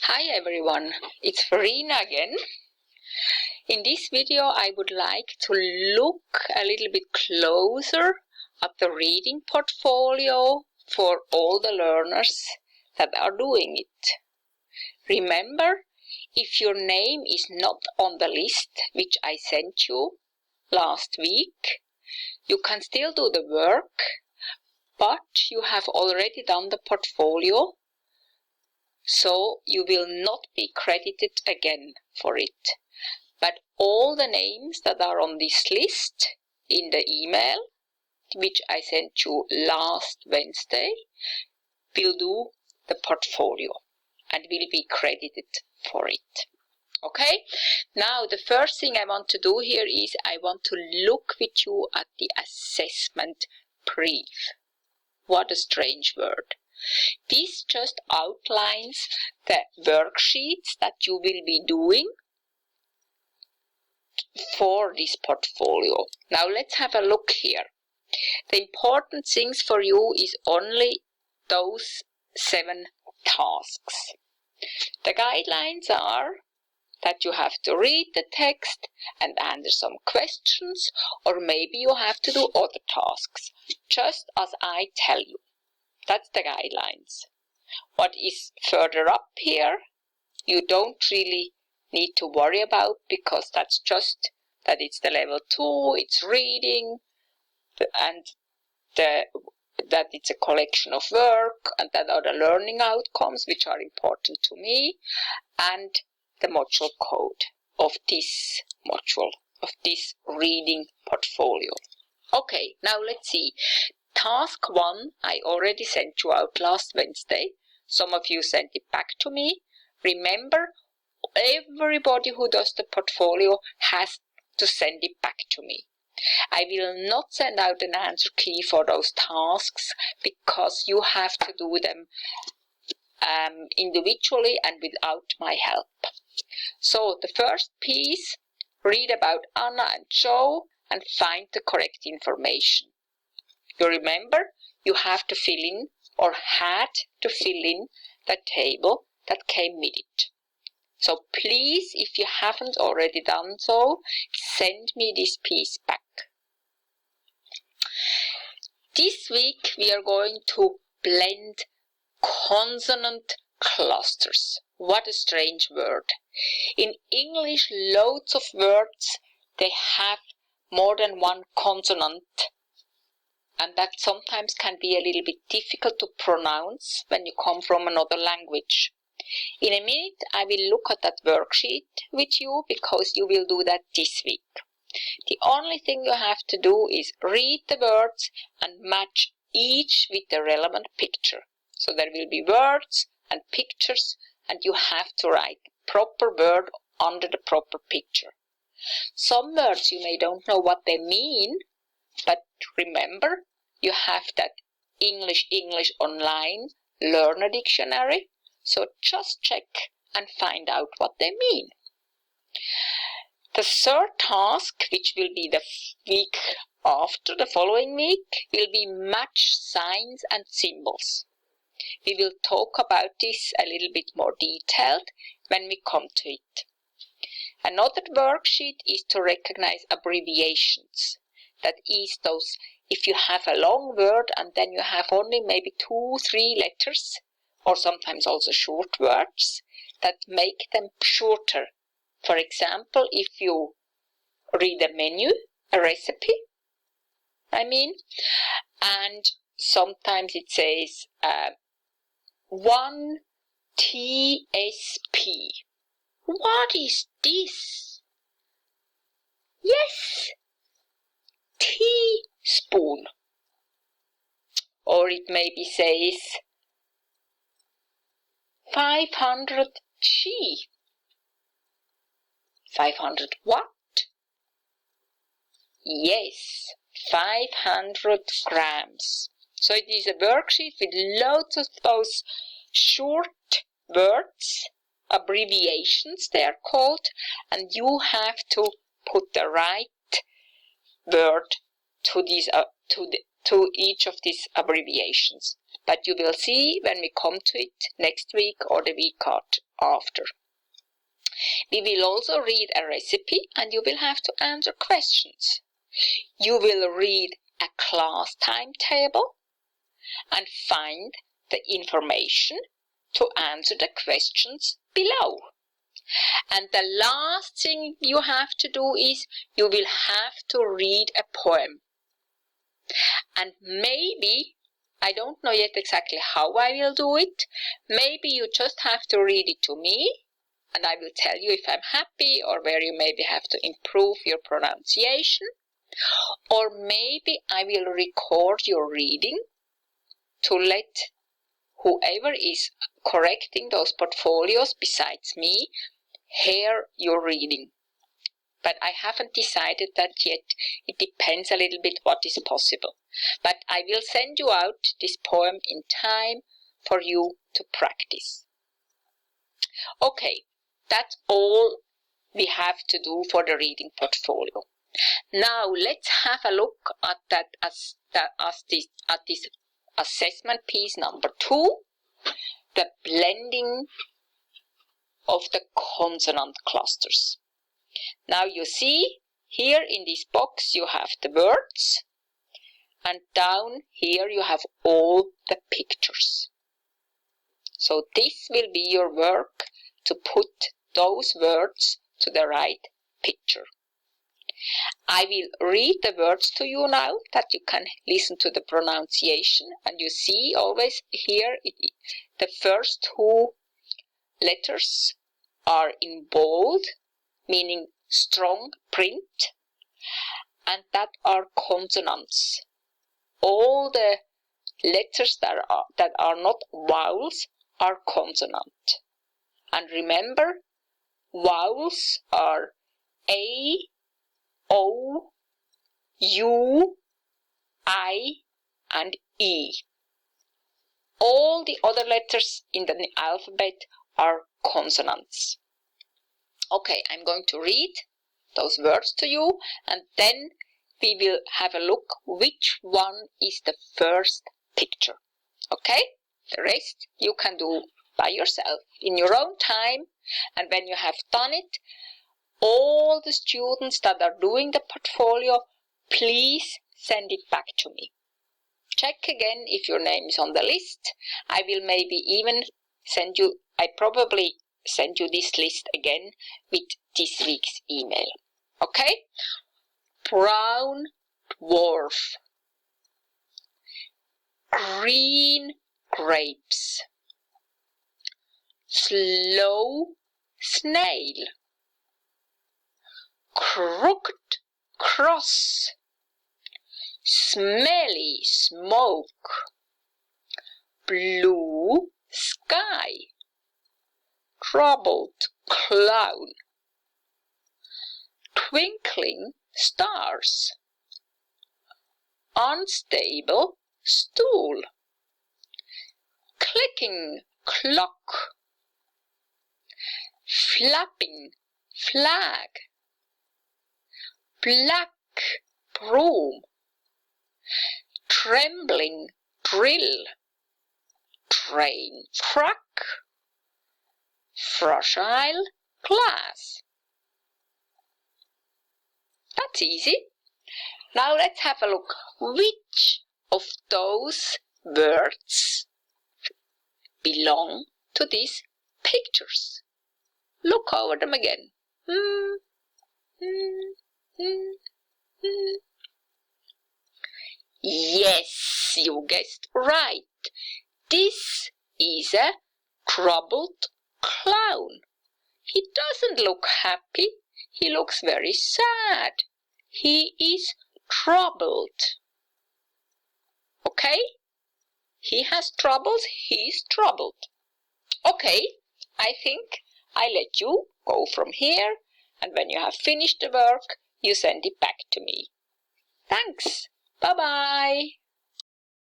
Hi everyone, it's Verena again. In this video I would like to look a little bit closer at the reading portfolio for all the learners that are doing it. Remember, if your name is not on the list which I sent you last week, you can still do the work, but you have already done the portfolio, so you will not be credited again for it. But all the names that are on this list in the email, which I sent you last Wednesday, will do the portfolio and will be credited for it. Okay? Now the first thing I want to do here is I want to look with you at the assessment brief. What a strange word. This just outlines the worksheets that you will be doing for this portfolio. Now let's have a look here. The important things for you is only those 7 tasks. The guidelines are that you have to read the text and answer some questions, or maybe you have to do other tasks, just as I tell you. That's the guidelines. What is further up here, you don't really need to worry about, because that's just that it's the level 2, it's reading, and that it's a collection of work, and that are the learning outcomes which are important to me, and the module code of this module, of this reading portfolio. Okay, now let's see. Task 1 I already sent you out last Wednesday. Some of you sent it back to me. Remember, everybody who does the portfolio has to send it back to me. I will not send out an answer key for those tasks, because you have to do them individually and without my help. So the first piece, read about Anna and Joe and find the correct information. You remember, you have to fill in, or had to fill in, the table that came with it. So please, if you haven't already done so, send me this piece back. This week we are going to blend consonant clusters. What a strange word. In English, loads of words, they have more than one consonant, and that sometimes can be a little bit difficult to pronounce when you come from another language. In a minute I will look at that worksheet with you, because you will do that this week. The only thing you have to do is read the words and match each with the relevant picture. So there will be words and pictures, and you have to write the proper word under the proper picture. Some words you may don't know what they mean, but remember, you have that English Online Learner Dictionary, so just check and find out what they mean. The third task, which will be the week after, the following week, will be match signs and symbols. We will talk about this a little bit more detailed when we come to it. Another worksheet is to recognize abbreviations. That is those, if you have a long word and then you have only maybe 2-3 letters, or sometimes also short words, that make them shorter. For example, if you read a menu, a recipe, and sometimes it says 1 TSP. What is this? Yes, teaspoon. Or it maybe says 500 G. 500 what? Yes, 500 grams. So it is a worksheet with loads of those short words, abbreviations they are called, and you have to put the right word to these to each of these abbreviations. But you will see when we come to it next week or the week after. We will also read a recipe and you will have to answer questions. You will read a class timetable and find the information to answer the questions below. And the last thing you have to do is you will have to read a poem. And maybe, I don't know yet exactly how I will do it, maybe you just have to read it to me and I will tell you if I'm happy or where you maybe have to improve your pronunciation. Or maybe I will record your reading to let whoever is correcting those portfolios besides me hear your reading. But I haven't decided that yet. It depends a little bit what is possible. But I will send you out this poem in time for you to practice. Okay, that's all we have to do for the reading portfolio. Now let's have a look at this assessment piece number 2, the blending of the consonant clusters. Now you see here in this box you have the words and down here you have all the pictures. So this will be your work to put those words to the right picture. I will read the words to you now that you can listen to the pronunciation, and you see always here the first 2 letters are in bold, meaning strong print, and that are consonants. All the letters that are not vowels are consonant. And remember, vowels are A, O, U, I, and E. All the other letters in the alphabet are consonants. Okay, I'm going to read those words to you and then we will have a look which one is the first picture. Okay? The rest you can do by yourself in your own time, and when you have done it, all the students that are doing the portfolio, please send it back to me. Check again if your name is on the list. I will maybe even probably send you this list again with this week's email. Okay? Brown dwarf. Green grapes. Slow snail. Crooked cross. Smelly smoke. Blue sky. Troubled clown. Twinkling stars. Unstable stool. Clicking clock. Flapping flag. Black broom. Trembling drill. Train track. Fragile glass. That's easy. Now let's have a look. Which of those words belong to these pictures? Look over them again. Yes, you guessed right. This is a troubled clown. He doesn't look happy. He looks very sad. He is troubled. Okay? He has troubles. He's troubled. Okay, I think I let you go from here, and when you have finished the work, you send it back to me. Thanks. Bye-bye.